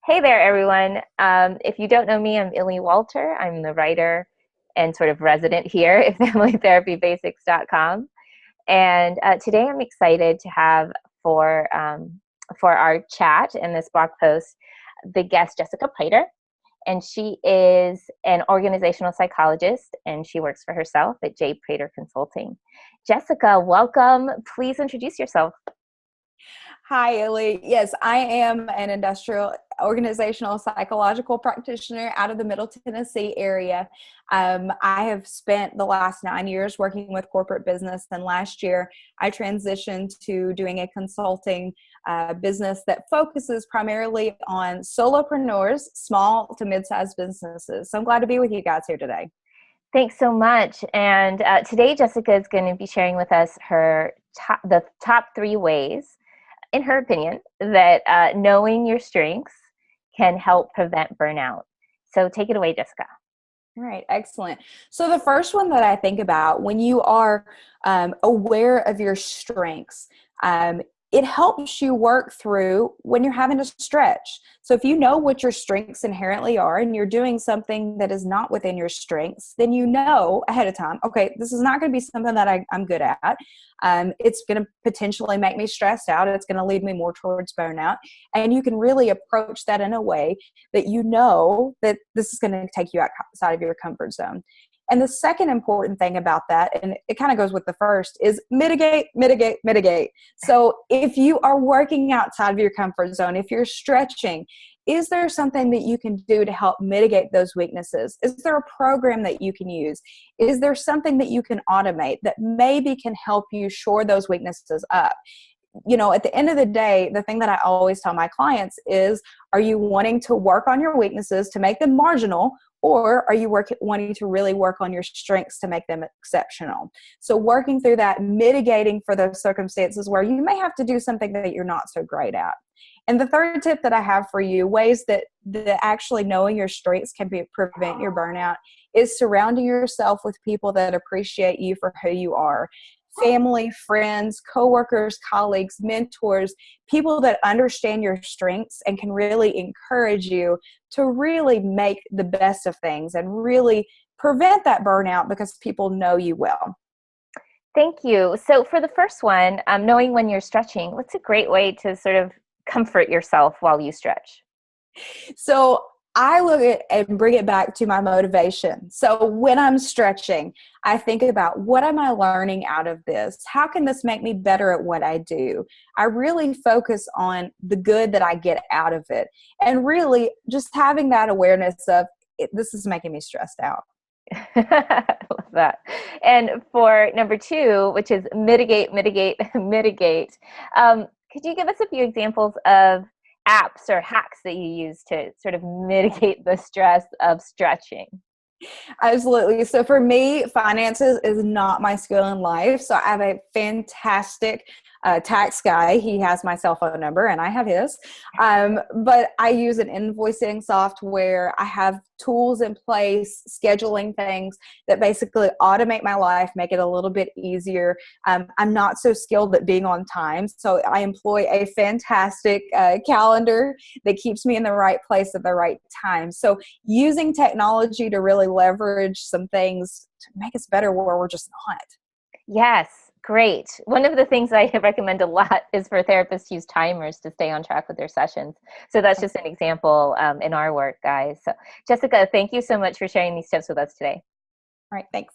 Hey there, everyone. If you don't know me, I'm Illy Walter. I'm the writer and sort of resident here at FamilyTherapyBasics.com. And today I'm excited to have for our chat in this blog post the guest Jessica Prater. And she is an organizational psychologist and she works for herself at J. Prater Consulting. Jessica, welcome. Please introduce yourself. Hi, Illy. Yes, I am an industrial organizational psychological practitioner out of the Middle Tennessee area. I have spent the last 9 years working with corporate business, and last year I transitioned to doing a consulting business that focuses primarily on solopreneurs, small to mid-sized businesses. So I'm glad to be with you guys here today. Thanks so much. And today, Jessica is going to be sharing with us the top 3 ways, in her opinion, that knowing your strengths can help prevent burnout. So take it away, Jessica. All right, excellent. So the first one that I think about when you are aware of your strengths, it helps you work through when you're having to stretch. So if you know what your strengths inherently are and you're doing something that is not within your strengths, then you know ahead of time, okay, this is not going to be something that I'm good at. It's going to potentially make me stressed out. It's going to lead me more towards burnout. And you can really approach that in a way that you know that this is going to take you outside of your comfort zone. And the second important thing about that, and it kind of goes with the first, is mitigate, mitigate, mitigate. So if you are working outside of your comfort zone, if you're stretching, is there something that you can do to help mitigate those weaknesses? Is there a program that you can use? Is there something that you can automate that maybe can help you shore those weaknesses up? You know, at the end of the day, the thing that I always tell my clients is, are you wanting to work on your weaknesses to make them marginal, or are you wanting to really work on your strengths to make them exceptional? So working through that, mitigating for those circumstances where you may have to do something that you're not so great at. And the third tip that I have for you, ways that actually knowing your strengths can prevent your burnout, is surrounding yourself with people that appreciate you for who you are. Family, friends, coworkers, colleagues, mentors, people that understand your strengths and can really encourage you to really make the best of things and really prevent that burnout because people know you well. Thank you. So for the first one, knowing when you're stretching, what's a great way to sort of comfort yourself while you stretch? So I look at and bring it back to my motivation. So when I'm stretching, I think about, what am I learning out of this? How can this make me better at what I do? I really focus on the good that I get out of it. And really just having that awareness of, this is making me stressed out. I love that. And for number 2, which is mitigate, mitigate, mitigate, could you give us a few examples of apps or hacks that you use to sort of mitigate the stress of stretching? Absolutely. So for me, finances is not my skill in life. So I have a fantastic tax guy. He has my cell phone number and I have his. But I use an invoicing software. I have tools in place, scheduling things that basically automate my life, make it a little bit easier. I'm not so skilled at being on time. So I employ a fantastic calendar that keeps me in the right place at the right time. So using technology to really leverage some things to make us better where we're just not. Yes, great. One of the things I recommend a lot is for therapists to use timers to stay on track with their sessions. So that's just an example in our work, guys. So Jessica, thank you so much for sharing these tips with us today. All right, thanks.